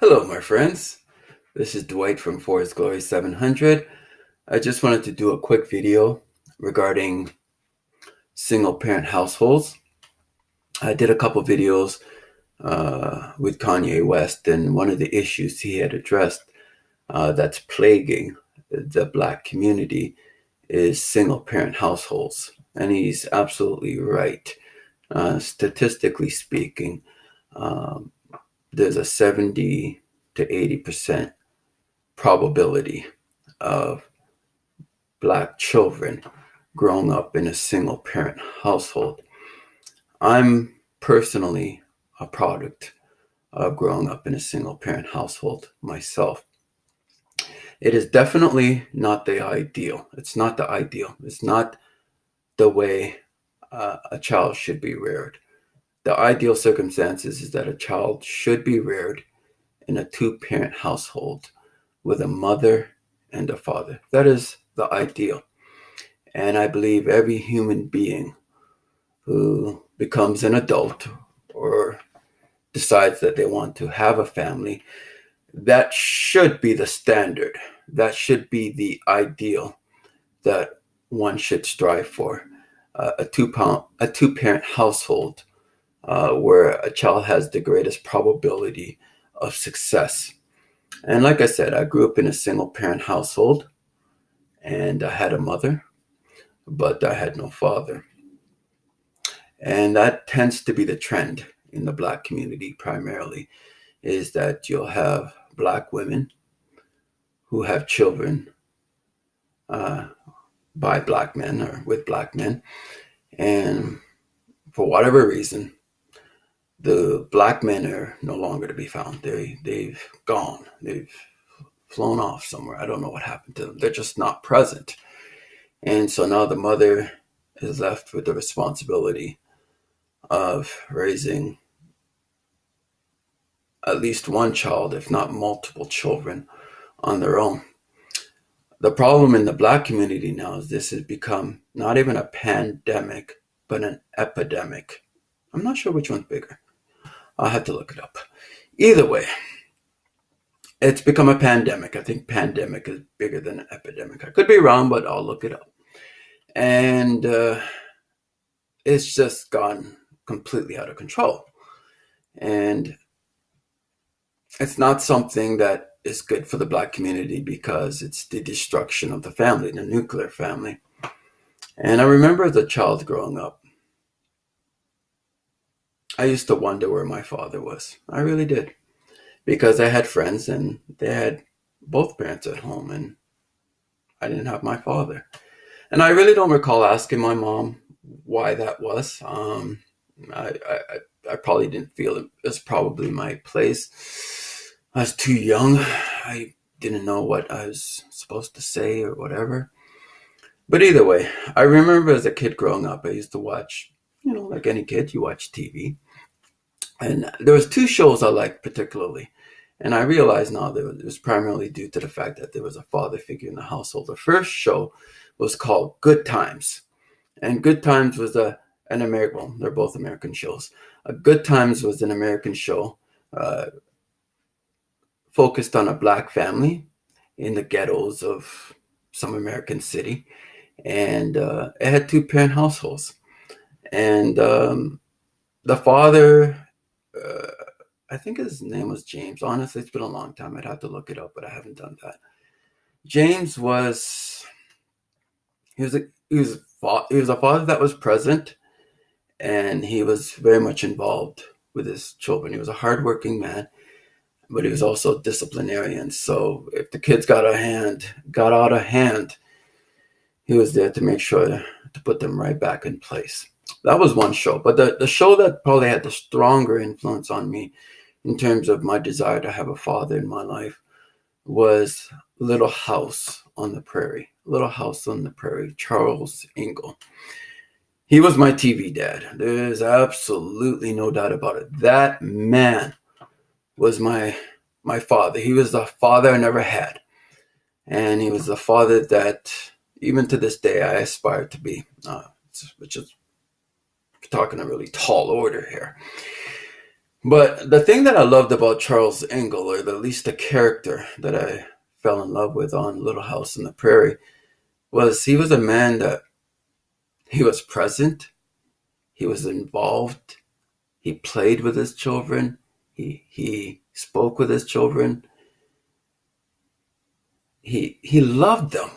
Hello, my friends. This is Dwight from Forest Glory 700. I just wanted to do a quick video regarding single parent households. I did a couple videos with Kanye West, and one of the issues he had addressed that's plaguing the Black community is single parent households. And he's absolutely right. Statistically speaking, um, there's a 70 to 80% probability of Black children growing up in a single parent household. I'm personally a product of growing up in a single parent household myself. It is definitely not the ideal. It's not the ideal. It's not the way a child should be reared. The ideal circumstances is that a child should be reared in a two parent household with a mother and a father. That is the ideal. And I believe every human being who becomes an adult or decides that they want to have a family, that should be the standard. That should be the ideal that one should strive for. A two parent household where a child has the greatest probability of success. And like I said, I grew up in a single parent household and I had a mother, but I had no father. And that tends to be the trend in the Black community primarily, is that you'll have Black women who have children uh, by Black men or with Black men. And for whatever reason, the Black men are no longer to be found. They've gone. They've flown off somewhere. I don't know what happened to them. They're just not present. And so now the mother is left with the responsibility of raising at least one child, if not multiple children, on their own. The problem in the Black community now is this has become not even a pandemic, but an epidemic. I'm not sure which one's bigger. I'll have to look it up. Either way, it's become a pandemic. I think pandemic is bigger than an epidemic. I could be wrong, but I'll look it up. And it's just gone completely out of control. And it's not something that is good for the Black community because it's the destruction of the family, the nuclear family. And I remember as a child growing up, I used to wonder where my father was. I really did. Because I had friends and they had both parents at home and I didn't have my father. And I really don't recall asking my mom why that was. I probably didn't feel it was probably my place. I was too young. I didn't know what I was supposed to say or whatever. But either way, I remember as a kid growing up, I used to watch, like any kid, you watch TV. And there was two shows I liked particularly. And I realize now that it was primarily due to the fact that there was a father figure in the household. The first show was called Good Times. And Good Times was an American, well, they're both American shows. Good Times was an American show uh, focused on a Black family in the ghettos of some American city. And it had two parent households. And the father, uh, I think his name was James. Honestly, it's been a long time. I'd have to look it up, but I haven't done that. James was he was a father that was present, and he was very much involved with his children. He was a hardworking man, but he was also a disciplinarian. So if the kids got out of hand, he was there to make sure to put them right back in place. That was one show, but the show that probably had the stronger influence on me in terms of my desire to have a father in my life was Little House on the Prairie. Little House on the Prairie, Charles Ingle. He was my TV dad. There's absolutely no doubt about it. That man was my father. He was the father I never had. And he was the father that, even to this day, I aspire to be, which is talking a really tall order here. But the thing that I loved about Charles Ingle, or at least the character that I fell in love with on Little House on the Prairie, was he was a man that he was present, he was involved, he played with his children, he spoke with his children, he loved them.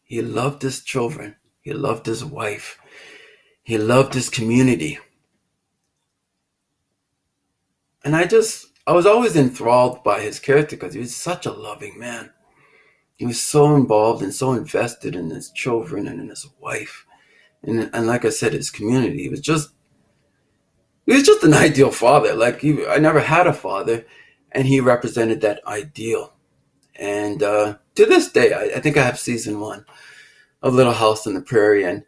He loved his children. He loved his wife. He loved his community. And I was always enthralled by his character because he was such a loving man. He was so involved and so invested in his children and in his wife. And like I said, his community. He was just an ideal father. I never had a father, and he represented that ideal. And to this day, I think I have season 1 of Little House on the Prairie, and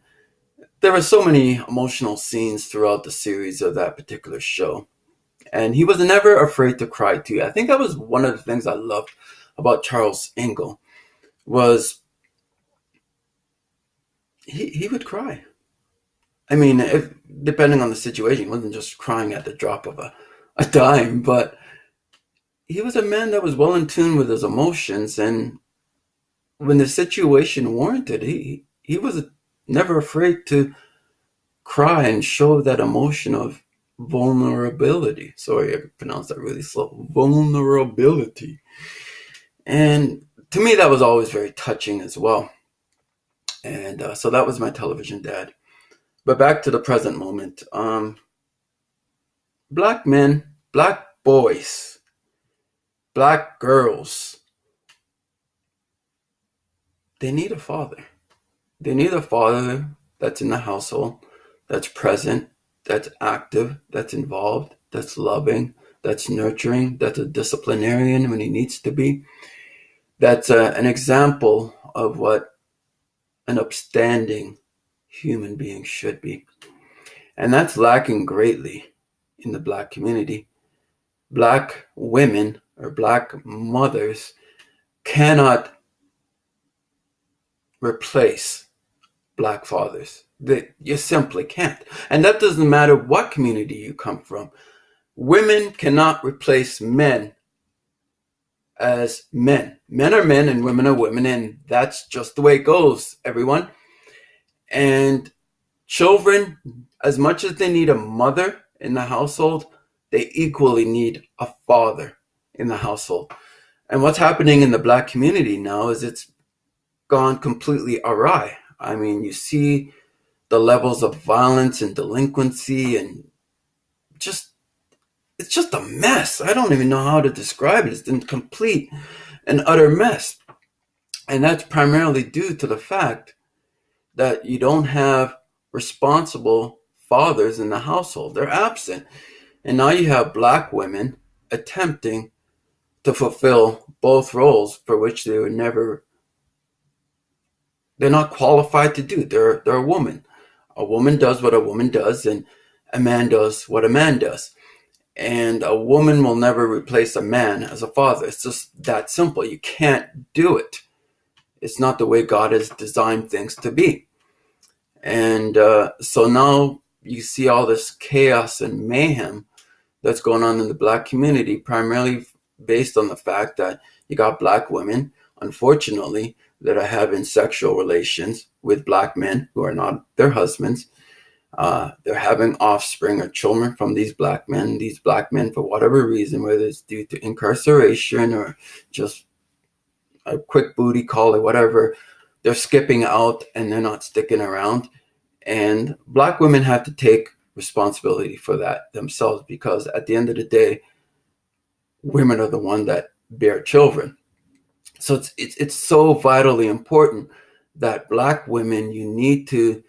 there were so many emotional scenes throughout the series of that particular show. And he was never afraid to cry too. I think that was one of the things I loved about Charles Ingle was he would cry. I mean, depending on the situation, he wasn't just crying at the drop of a dime, but he was a man that was well in tune with his emotions, and when the situation warranted, he was never afraid to cry and show that emotion of vulnerability. Sorry, I pronounced that really slow. Vulnerability. And to me, that was always very touching as well. And so that was my television dad. But back to the present moment. Black men, black boys, black girls, they need a father. They need a father that's in the household, that's present, that's active, that's involved, that's loving, that's nurturing, that's a disciplinarian when he needs to be. That's an example of what an upstanding human being should be. And that's lacking greatly in the black community. Black women or black mothers cannot replace black fathers. You simply can't. And that doesn't matter what community you come from. Women cannot replace men as men. Men are men and women are women, and that's just the way it goes, everyone. And children, as much as they need a mother in the household, they equally need a father in the household. And what's happening in the black community now is it's gone completely awry. I mean, you see the levels of violence and delinquency, and it's just a mess. I don't even know how to describe it. It's a complete and utter mess. And that's primarily due to the fact that you don't have responsible fathers in the household. They're absent. And now you have black women attempting to fulfill both roles for which they're not qualified to do. They're a woman. A woman does what a woman does, and a man does what a man does. And a woman will never replace a man as a father. It's just that simple. You can't do it. It's not the way God has designed things to be. And so now you see all this chaos and mayhem that's going on in the black community, primarily based on the fact that you got black women, unfortunately, that are having sexual relations with black men who are not their husbands. They're having offspring or children from these black men. These black men, for whatever reason, whether it's due to incarceration or just a quick booty call or whatever, they're skipping out and they're not sticking around. And black women have to take responsibility for that themselves, because at the end of the day, women are the one that bear children. So it's so vitally important that black women, you need to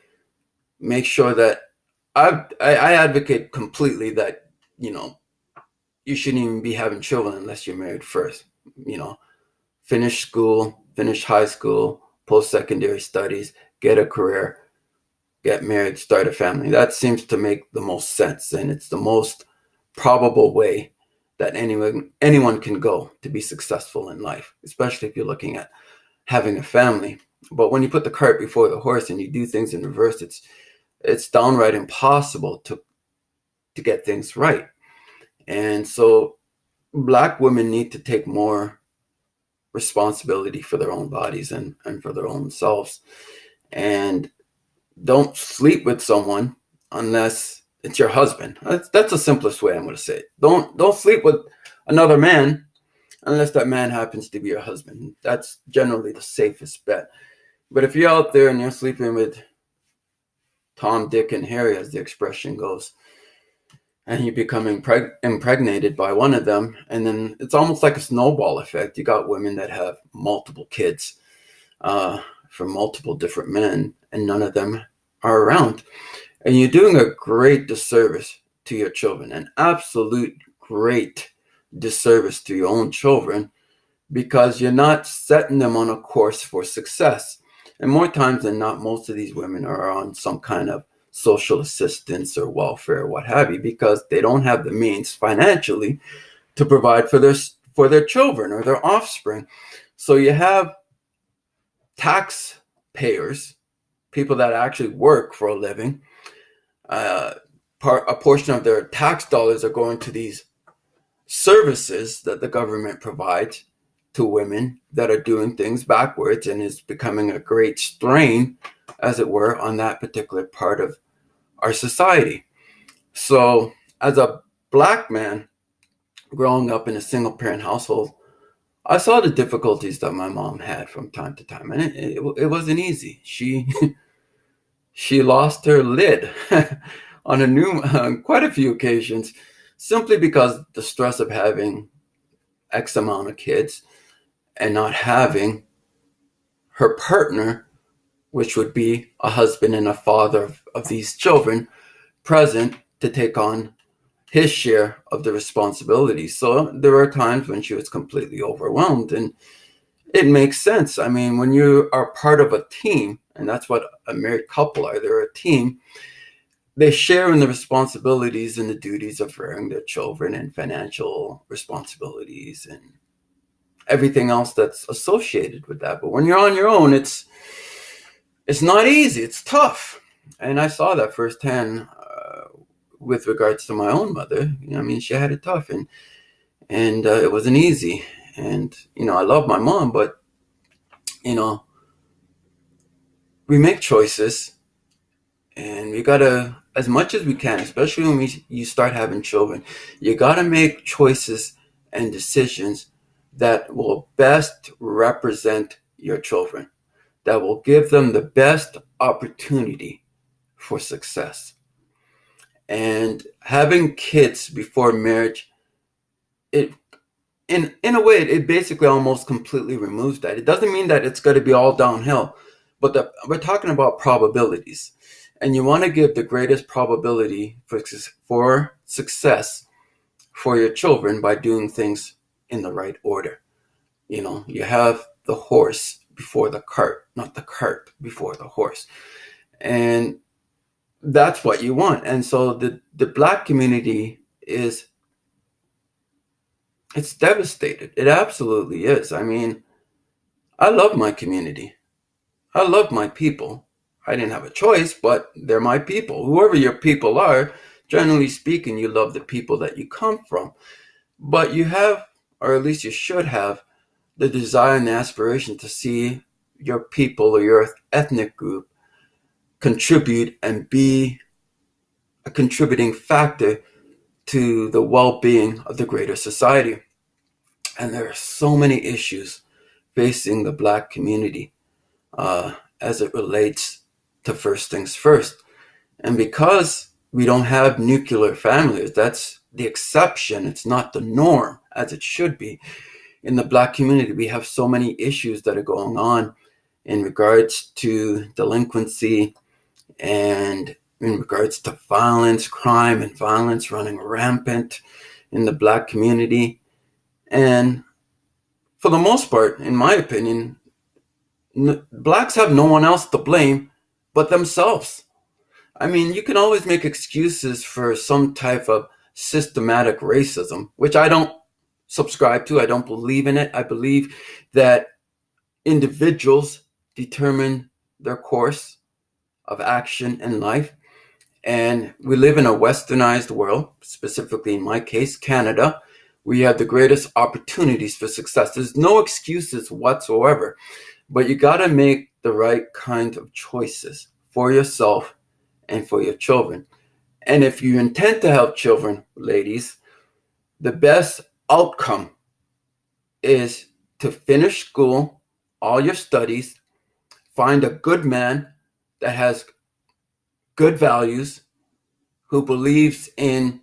make sure that I advocate completely that, you shouldn't even be having children unless you're married first. Finish school, finish high school, post-secondary studies, get a career, get married, start a family. That seems to make the most sense, and it's the most probable way that anyone can go to be successful in life, especially if you're looking at having a family. But when you put the cart before the horse and you do things in reverse, it's downright impossible to get things right. And so Black women need to take more responsibility for their own bodies and for their own selves. And don't sleep with someone unless it's your husband. That's the simplest way I'm going to say it. Don't sleep with another man unless that man happens to be your husband. That's generally the safest bet. But if you're out there and you're sleeping with Tom, Dick, and Harry, as the expression goes, and you become impregnated by one of them, and then it's almost like a snowball effect. You got women that have multiple kids from multiple different men, and none of them are around. And you're doing a great disservice to your children, an absolute great disservice to your own children, because you're not setting them on a course for success. And more times than not, most of these women are on some kind of social assistance or welfare or what have you, because they don't have the means financially to provide for their children or their offspring. So you have taxpayers, people that actually work for a living. A portion of their tax dollars are going to these services that the government provides to women that are doing things backwards, and is becoming a great strain, as it were, on that particular part of our society. So as a Black man growing up in a single parent household, I saw the difficulties that my mom had from time to time, and it wasn't easy. She lost her lid on quite a few occasions, simply because the stress of having X amount of kids and not having her partner, which would be a husband and a father of these children, present to take on his share of the responsibility. So there were times when she was completely overwhelmed, and it makes sense. I mean, when you are part of a team, and that's what a married couple are, they're a team, they share in the responsibilities and the duties of rearing their children, and financial responsibilities, and everything else that's associated with that. But when you're on your own, it's not easy. It's tough. And I saw that firsthand with regards to my own mother. I mean, she had it tough, and it wasn't easy. And, I love my mom, but, we make choices, and we gotta, as much as we can, especially when you start having children, you gotta make choices and decisions that will best represent your children, that will give them the best opportunity for success. And having kids before marriage, it in a way, it basically almost completely removes that. It doesn't mean that it's going to be all downhill, but we're talking about probabilities, and you want to give the greatest probability for success for your children by doing things in the right order. You have the horse before the cart, not the cart before the horse. And that's what you want. And so the Black community it's devastated. It absolutely is. I mean, I love my community. I love my people. I didn't have a choice, but they're my people. Whoever your people are, generally speaking, you love the people that you come from. But you have, or at least you should have, the desire and the aspiration to see your people or your ethnic group contribute and be a contributing factor to the well-being of the greater society. And there are so many issues facing the Black community as it relates to first things first. And because we don't have nuclear families, that's the exception. It's not the norm, as it should be. In the Black community, we have so many issues that are going on in regards to delinquency, and in regards to violence, crime and violence running rampant in the Black community. And for the most part, in my opinion, Blacks have no one else to blame but themselves. I mean, you can always make excuses for some type of systematic racism, which I don't subscribe to. I don't believe in it. I believe that individuals determine their course of action in life, And we live in a westernized world, specifically in my case, Canada. We have the greatest opportunities for success. There's no excuses whatsoever, but you got to make the right kind of choices for yourself and for your children. And if you intend to have children, ladies, the best outcome is to finish school, all your studies, find a good man that has good values, who believes in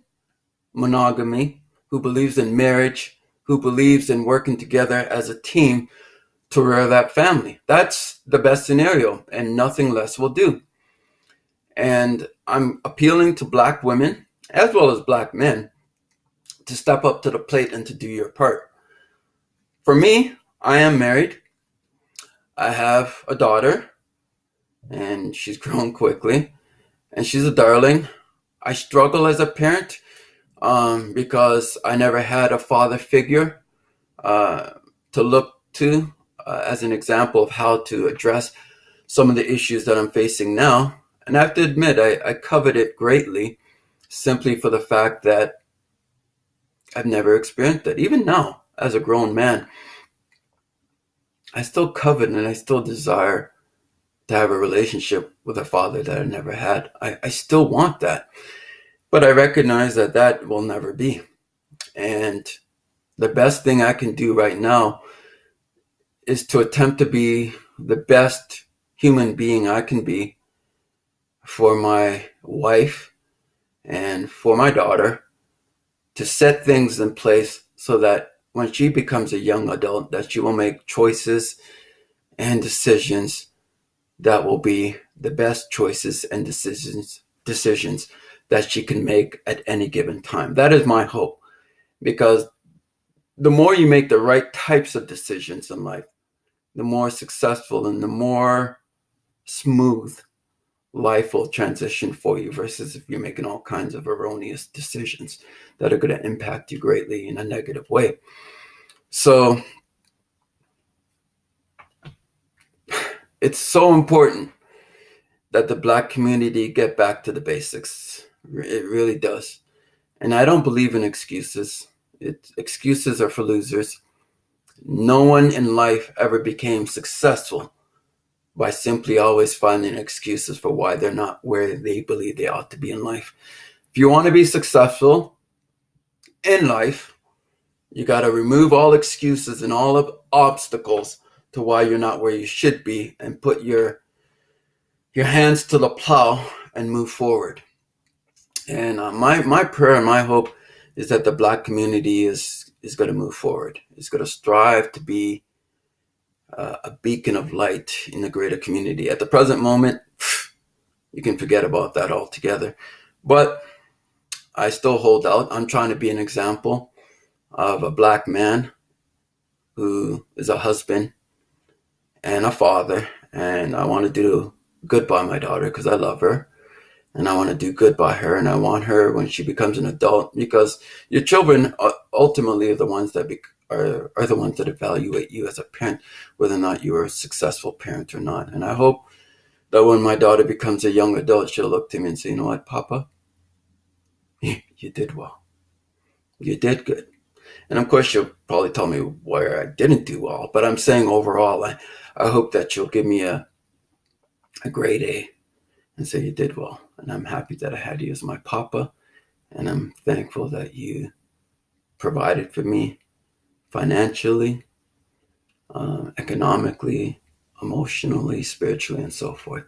monogamy, who believes in marriage, who believes in working together as a team to rear that family. That's the best scenario, and nothing less will do. And I'm appealing to Black women as well as Black men to step up to the plate and to do your part. For me, I am married. I have a daughter, and she's grown quickly, and she's a darling. I struggle as a parent because I never had a father figure to look to as an example of how to address some of the issues that I'm facing now. And I have to admit, I covet it greatly simply for the fact that I've never experienced it. Even now, as a grown man, I still covet and I still desire to have a relationship with a father that I never had. I still want that. But I recognize that that will never be. And the best thing I can do right now is to attempt to be the best human being I can be for my wife and for my daughter, to set things in place so that when she becomes a young adult, that she will make choices and decisions that will be the best choices and decisions that she can make at any given time. That is my hope, because the more you make the right types of decisions in life, the more successful and the more smooth life will transition for you, versus if you're making all kinds of erroneous decisions that are going to impact you greatly in a negative way. So it's so important that the Black community get back to the basics. It really does. And I don't believe in excuses. Excuses are for losers. No one in life ever became successful by simply always finding excuses for why they're not where they believe they ought to be in life. If you want to be successful in life, you got to remove all excuses and all of obstacles to why you're not where you should be, and put your hands to the plow and move forward. And my prayer and my hope is that the Black community is going to move forward. It's going to strive to be a beacon of light in the greater community. At the present moment, you can forget about that altogether. But I still hold out. I'm trying to be an example of a Black man who is a husband and a father. And I want to do good by my daughter because I love her. And I want to do good by her. And I want her when she becomes an adult, because your children ultimately are the ones that are the ones that evaluate you as a parent, whether or not you are a successful parent or not. And I hope that when my daughter becomes a young adult, she'll look to me and say, you know what, Papa? You did well. You did good. And of course, she'll probably tell me where I didn't do well. But I'm saying overall, I hope that she'll give me a grade A and say you did well. And I'm happy that I had you as my papa. And I'm thankful that you provided for me financially, economically, emotionally, spiritually, and so forth.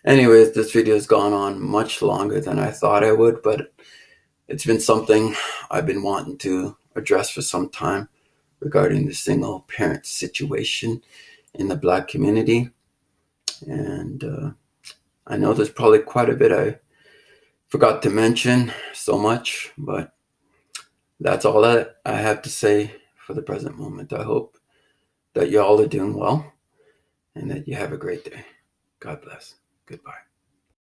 Anyways, this video has gone on much longer than I thought I would, but it's been something I've been wanting to address for some time regarding the single parent situation in the Black community. And I know there's probably quite a bit I forgot to mention, so much, but that's all that I have to say for the present moment. I hope that you all are doing well and that you have a great day. God bless. Goodbye.